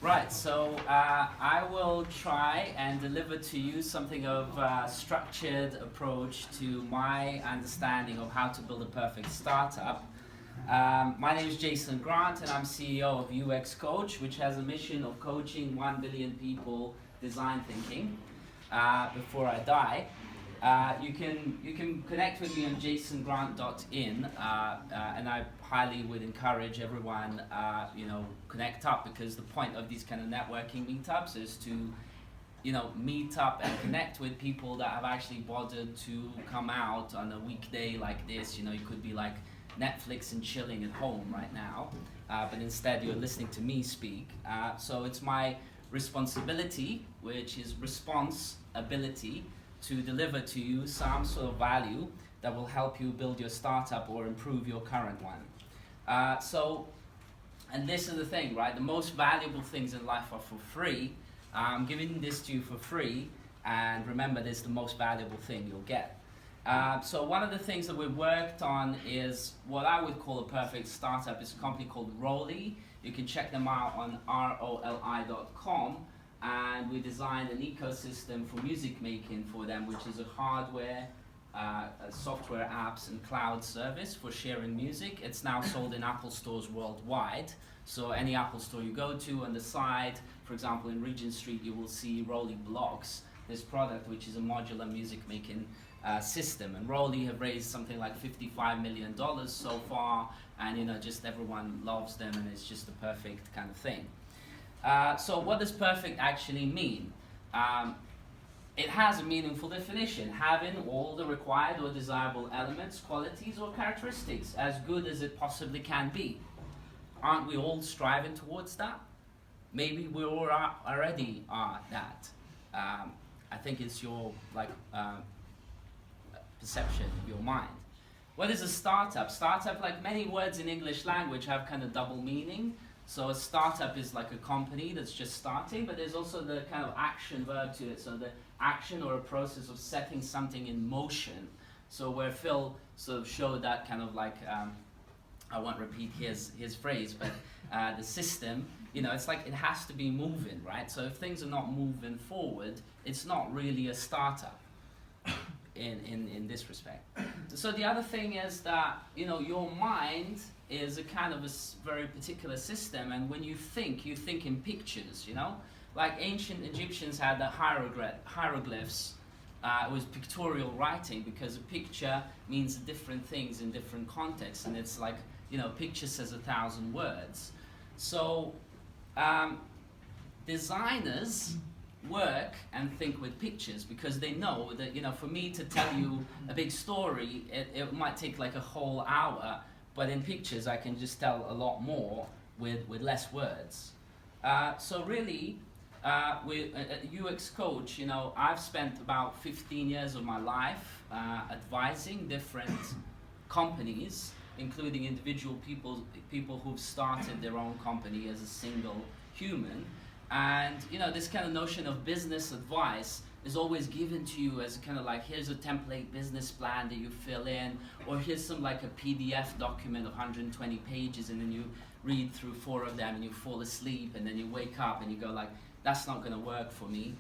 Right, so I will try and deliver to you something of a structured approach to my understanding of how to build a perfect startup. My name is Jason Grant and I'm CEO of UX Coach, which has a mission of coaching 1 billion people design thinking before I die. You can connect with me on jasongrant.in, and I highly would encourage everyone, connect up, because the point of these kind of networking meetups is to, meet up and connect with people that have actually bothered to come out on a weekday like this. You could be like Netflix and chilling at home right now, but instead you're listening to me speak. So it's my responsibility, which is responsibility, to deliver to you some sort of value that will help you build your startup or improve your current one. And this is the thing, right? The most valuable things in life are for free. I'm giving this to you for free, and remember, this is the most valuable thing you'll get. So one of the things that we've worked on is what I would call a perfect startup. It's a company called Roli. You can check them out on roli.com. And we designed an ecosystem for music making for them, which is a hardware, software apps and cloud service for sharing music. It's now sold in Apple stores worldwide. So any Apple store you go to, on the side, for example in Regent Street, you will see Roli Blocks, this product which is a modular music making system. And Roli have raised something like $55 million so far, and just everyone loves them, and it's just the perfect kind of thing. So what does perfect actually mean? It has a meaningful definition: having all the required or desirable elements, qualities or characteristics as good as it possibly can be. Aren't we all striving towards that? Maybe we all already are that. I think it's your perception, your mind. What is a startup? Startup, like many words in English language, have kind of double meaning. So a startup is like a company that's just starting, but there's also the kind of action verb to it. So the action or a process of setting something in motion. So where Phil sort of showed that kind of I won't repeat his phrase, but the system, it's like it has to be moving, right? So if things are not moving forward, it's not really a startup in this respect. So the other thing is that, your mind is a kind of a very particular system, and when you think in pictures, like ancient Egyptians had the hieroglyphs. It was pictorial writing, because a picture means different things in different contexts, and it's like, picture says 1,000 words. So designers work and think with pictures, because they know that, for me to tell you a big story, it might take like a whole hour, but in pictures I can just tell a lot more with less words. So really, with UX Coach, I've spent about 15 years of my life advising different companies, including individual people who've started their own company as a single human. And this kind of notion of business advice is always given to you as kind of like, here's a template business plan that you fill in, or here's some like a PDF document of 120 pages, and then you read through 4 of them and you fall asleep, and then you wake up and you go like, that's not going to work for me.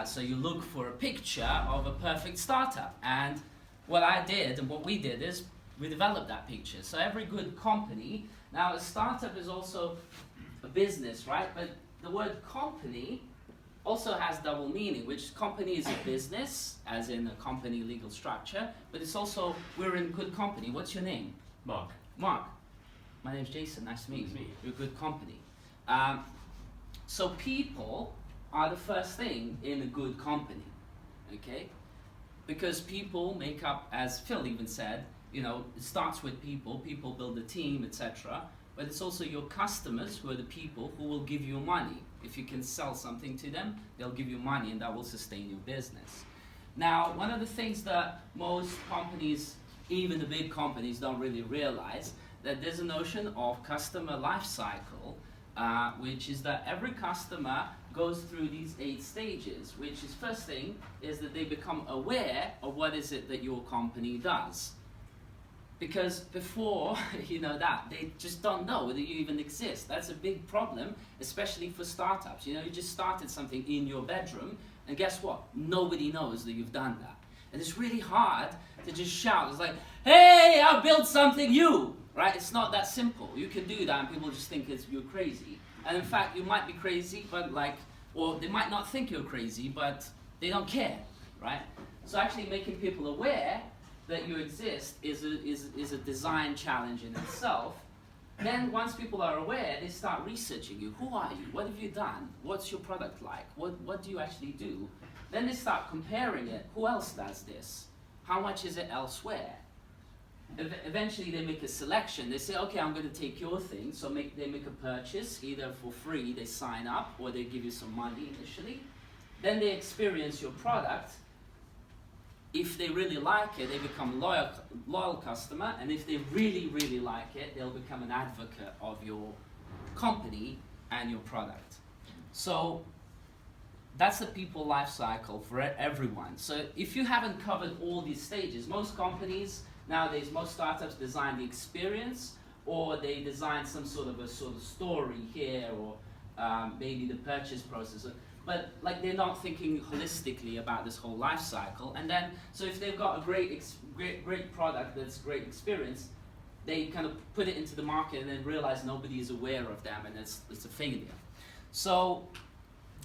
So you look for a picture of a perfect startup. And what I did and what we did is we developed that picture. So every good company, now a startup is also a business, right? But the word company also has double meaning, which company is a business, as in a company legal structure, but it's also, we're in good company. What's your name? Mark. Mark. My name's Jason, nice to meet you. You're good company. So people are the first thing in a good company, okay? Because people make up, as Phil even said, it starts with people build a team, etc. But it's also your customers who are the people who will give you money. If you can sell something to them, they'll give you money, and that will sustain your business. Now, one of the things that most companies, even the big companies, don't really realize, that there's a notion of customer life cycle, which is that every customer goes through these 8 stages, which is, first thing is that they become aware of what is it that your company does. Because before you know that, they just don't know whether you even exist. That's a big problem, especially for startups. You know, you just started something in your bedroom, and guess what? Nobody knows that you've done that. And it's really hard to just shout. It's like, hey, I built something new, right? It's not that simple. You can do that and people just think you're crazy. And in fact, you might be crazy, but or they might not think you're crazy, but they don't care, right? So actually making people aware that you exist is a design challenge in itself. Then once people are aware, they start researching you. Who are you? What have you done? What's your product like? What do you actually do? Then they start comparing it. Who else does this? How much is it elsewhere? Eventually they make a selection. They say, okay, I'm going to take your thing. So they make a purchase, either for free, they sign up, or they give you some money initially. Then they experience your product. If they really like it, they become a loyal customer, and if they really, really like it, they'll become an advocate of your company and your product. So that's the people life cycle for everyone. So if you haven't covered all these stages, most companies nowadays, most startups design the experience, or they design some sort of story here, or maybe the purchase process. But they're not thinking holistically about this whole life cycle. And then, so if they've got a great product that's great experience, they kind of put it into the market and then realize nobody is aware of them, and it's a failure. So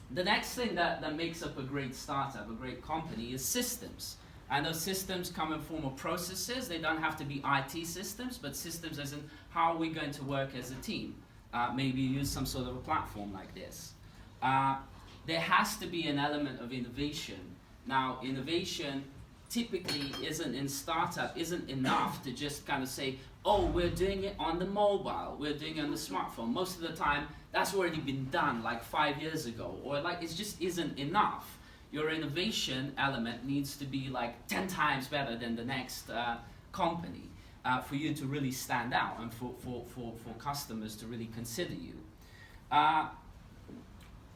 the next thing that makes up a great startup, a great company, is systems. And those systems come in form of processes. They don't have to be IT systems, but systems as in how are we going to work as a team? Maybe use some sort of a platform like this. There has to be an element of innovation. Now, innovation typically isn't enough to just kind of say, oh, we're doing it on the mobile, we're doing it on the smartphone. Most of the time, that's already been done 5 years ago, or it just isn't enough. Your innovation element needs to be 10 times better than the next company for you to really stand out and for customers to really consider you.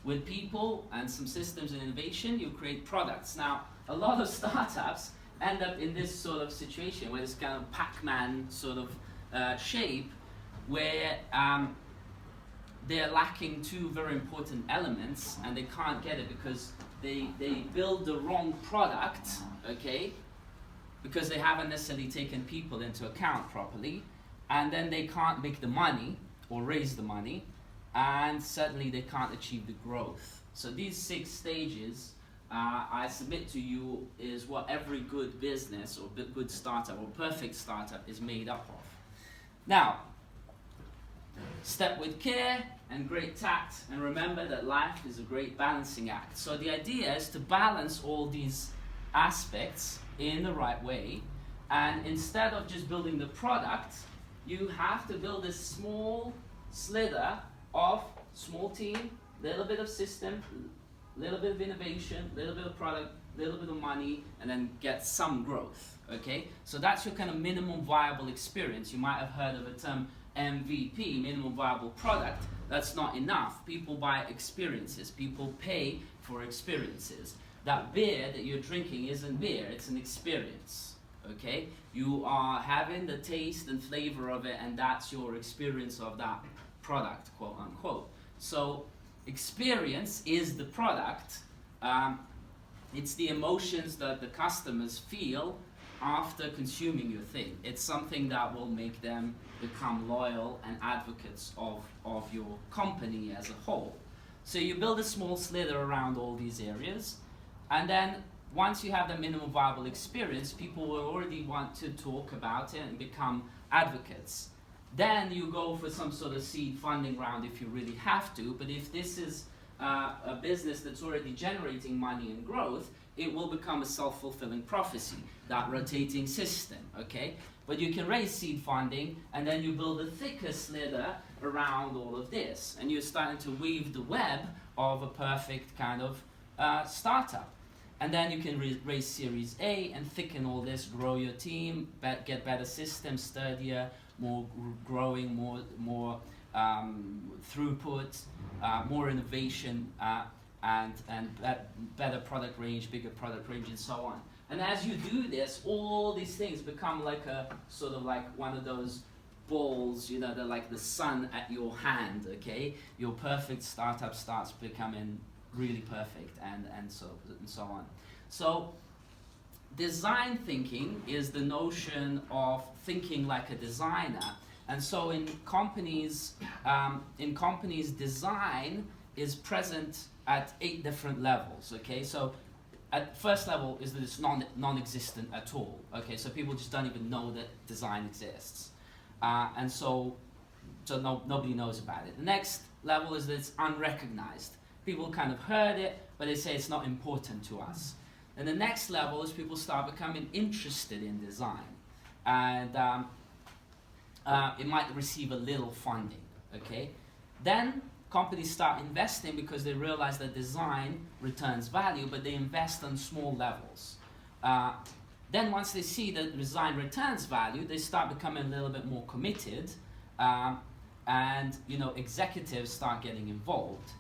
With people and some systems and innovation, you create products. Now, a lot of startups end up in this sort of situation where it's kind of Pac-Man sort of shape, where they're lacking two very important elements, and they can't get it because they build the wrong product, okay, because they haven't necessarily taken people into account properly, and then they can't make the money or raise the money, and certainly they can't achieve the growth. So these 6 stages, I submit to you, is what every good business or good startup or perfect startup is made up of. Now, step with care and great tact, and remember that life is a great balancing act. So the idea is to balance all these aspects in the right way, and instead of just building the product, you have to build a small slither of small team, little bit of system, little bit of innovation, little bit of product, little bit of money, and then get some growth, okay? So that's your kind of minimum viable experience. You might have heard of the term MVP, minimum viable product. That's not enough. People buy experiences. People pay for experiences. That beer that you're drinking isn't beer, it's an experience, okay? You are having the taste and flavor of it, and that's your experience of that product, quote unquote. So experience is the product. It's the emotions that the customers feel after consuming your thing. It's something that will make them become loyal and advocates of your company as a whole. So you build a small slither around all these areas, and then once you have the minimum viable experience, people will already want to talk about it and become advocates. Then you go for some sort of seed funding round if you really have to, but if this is a business that's already generating money and growth, it will become a self-fulfilling prophecy, that rotating system, okay? But you can raise seed funding, and then you build a thicker slither around all of this, and you're starting to weave the web of a perfect kind of startup. And then you can raise Series A and thicken all this, grow your team, get better systems, sturdier, more growing, more throughput, more innovation, and better product range, bigger product range, and so on. And as you do this, all these things become like a sort of like one of those balls, you know, they're like the sun at your hand, okay? Your perfect startup starts becoming really perfect, and so on. So design thinking is the notion of thinking like a designer. And so in companies, design is present at 8 different levels, okay? So at first level is that it's non-existent at all, okay? So people just don't even know that design exists. And so nobody knows about it. The next level is that it's unrecognized. People kind of heard it, but they say it's not important to us. And the next level is people start becoming interested in design. And it might receive a little funding, okay? Then companies start investing because they realize that design returns value, but they invest on small levels. Then once they see that design returns value, they start becoming a little bit more committed, and you know, executives start getting involved.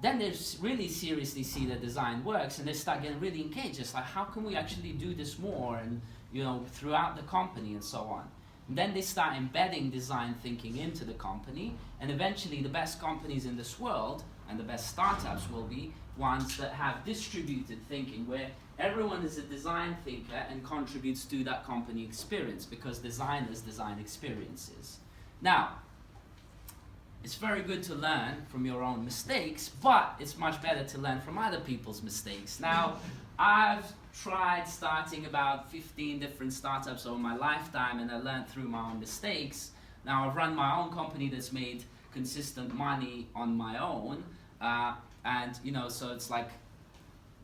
Then they really seriously see that design works, and they start getting really engaged. It's like, how can we actually do this more, and you know, throughout the company and so on. And then they start embedding design thinking into the company, and eventually the best companies in this world and the best startups will be ones that have distributed thinking, where everyone is a design thinker and contributes to that company experience, because designers design experiences. Now, it's very good to learn from your own mistakes, but it's much better to learn from other people's mistakes. Now, I've tried starting about 15 different startups over my lifetime, and I learned through my own mistakes. Now, I've run my own company that's made consistent money on my own, and you know, so it's like,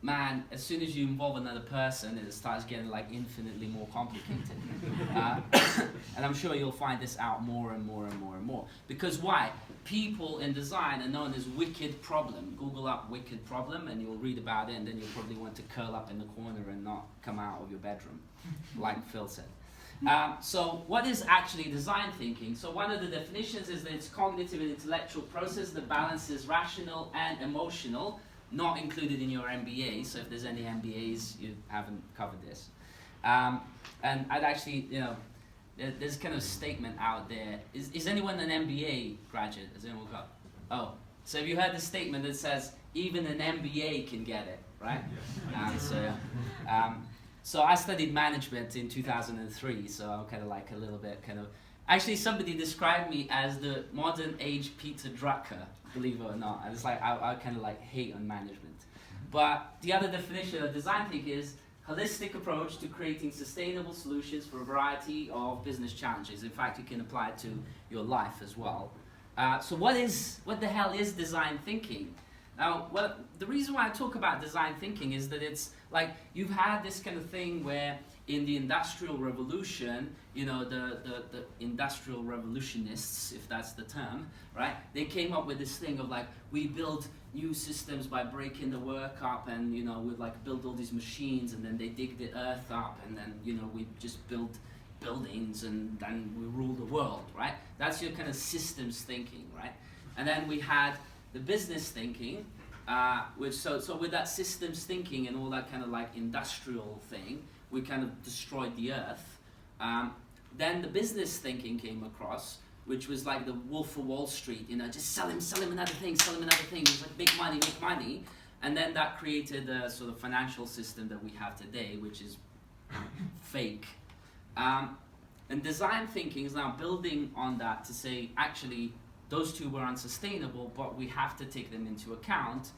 man, as soon as you involve another person, it starts getting like infinitely more complicated. And I'm sure you'll find this out more and more and more and more. Because why? People in design are known as wicked problem. Google up wicked problem and you'll read about it, and then you'll probably want to curl up in the corner and not come out of your bedroom, like Phil said. So what is actually design thinking? So one of the definitions is that it's cognitive and intellectual process that balances rational and emotional, not included in your MBA, so if there's any MBAs, you haven't covered this. And I'd actually, you know, there's kind of statement out there. Is anyone an MBA graduate? Has anyone got? Oh, so have you heard the statement that says, even an MBA can get it, right? So I studied management in 2003, so I'm kind of like a little bit kind of, actually somebody described me as the modern age Peter Drucker, believe it or not. And it's like, I kind of like hate on management. But the other definition of design thinking is holistic approach to creating sustainable solutions for a variety of business challenges. In fact, you can apply it to your life as well. So what the hell is design thinking? Now, well, the reason why I talk about design thinking is that it's like, you've had this kind of thing where in the Industrial Revolution, you know, the industrial revolutionists, if that's the term, right? They came up with this thing of like, we build new systems by breaking the work up, and you know, we like build all these machines, and then they dig the earth up, and then you know, we just build buildings, and then we rule the world, right? That's your kind of systems thinking, right? And then we had the business thinking, which so with that systems thinking and all that kind of like industrial thing, we kind of destroyed the earth. Then the business thinking came across, which was like the Wolf of Wall Street, you know, just sell him another thing, It was like make money. And then that created a sort of financial system that we have today, which is fake. And design thinking is now building on that to say, actually, those two were unsustainable, but we have to take them into account,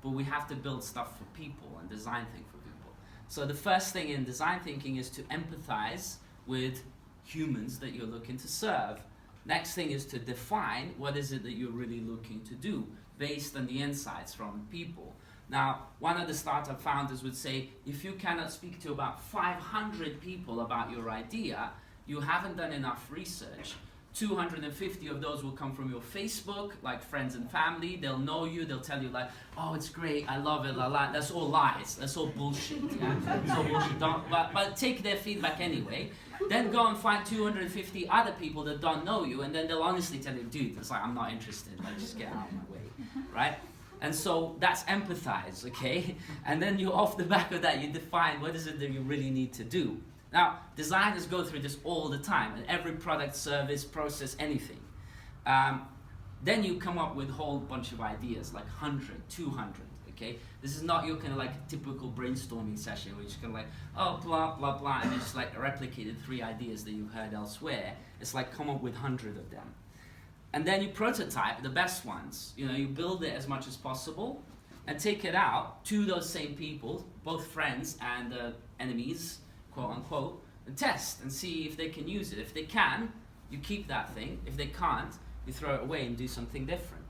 but we have to build stuff for people and design things for people. So the first thing in design thinking is to empathize with humans that you're looking to serve. Next thing is to define what is it that you're really looking to do based on the insights from people. Now, one of the startup founders would say, if you cannot speak to about 500 people about your idea, you haven't done enough research. 250 of those will come from your Facebook, like friends and family. They'll know you, they'll tell you like, oh, it's great, I love it, la la. That's all lies, that's all bullshit, yeah? That's all bullshit. But take their feedback anyway. Then go and find 250 other people that don't know you, and then they'll honestly tell you, dude, it's like, I'm not interested, like, just get out of my way, right? And so that's empathize, okay? And then you, off the back of that, you define what is it that you really need to do. Now, designers go through this all the time, in every product, service, process, anything. Then you come up with a whole bunch of ideas, like 100, 200, okay? This is not your kind of like typical brainstorming session where you're just kind of like, oh, blah, blah, blah, and you just like replicated 3 ideas that you've heard elsewhere. It's like come up with 100 of them. And then you prototype the best ones. You know, you build it as much as possible and take it out to those same people, both friends and enemies, quote unquote, and test and see if they can use it. If they can, you keep that thing. If they can't, you throw it away and do something different.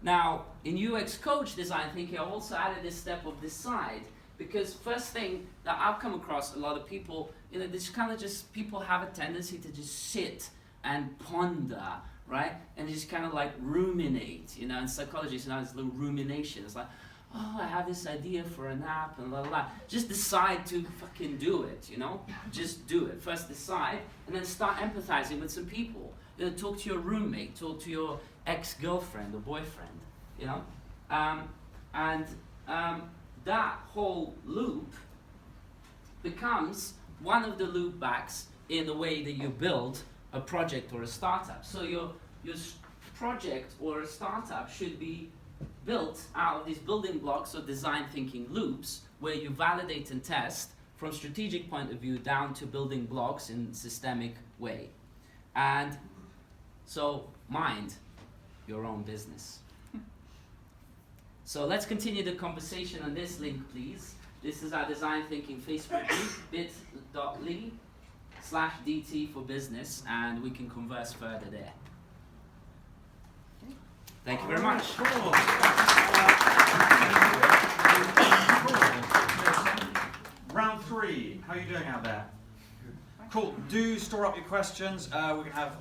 Now, in UX Coach design thinking, I also added this step of decide, because first thing that I've come across a lot of people, you know, this kind of just, people have a tendency to just sit and ponder, right? And just kind of like ruminate, you know, in psychology, so now it's a little rumination. It's like, oh, I have this idea for an app and blah, blah, blah. Just decide to fucking do it, you know? Just do it. First decide, and then start empathizing with some people. You know, talk to your roommate, talk to your ex-girlfriend or boyfriend, you know? That whole loop becomes one of the loop backs in the way that you build a project or a startup. So your project or a startup should be built out of these building blocks or design thinking loops where you validate and test from strategic point of view down to building blocks in systemic way. And so mind your own business. So let's continue the conversation on this link, please. This is our design thinking Facebook group, bit.ly/DT for business, and we can converse further there. Thank you very much. Cool. Round 3. How are you doing out there? Cool. Do store up your questions. We're going to have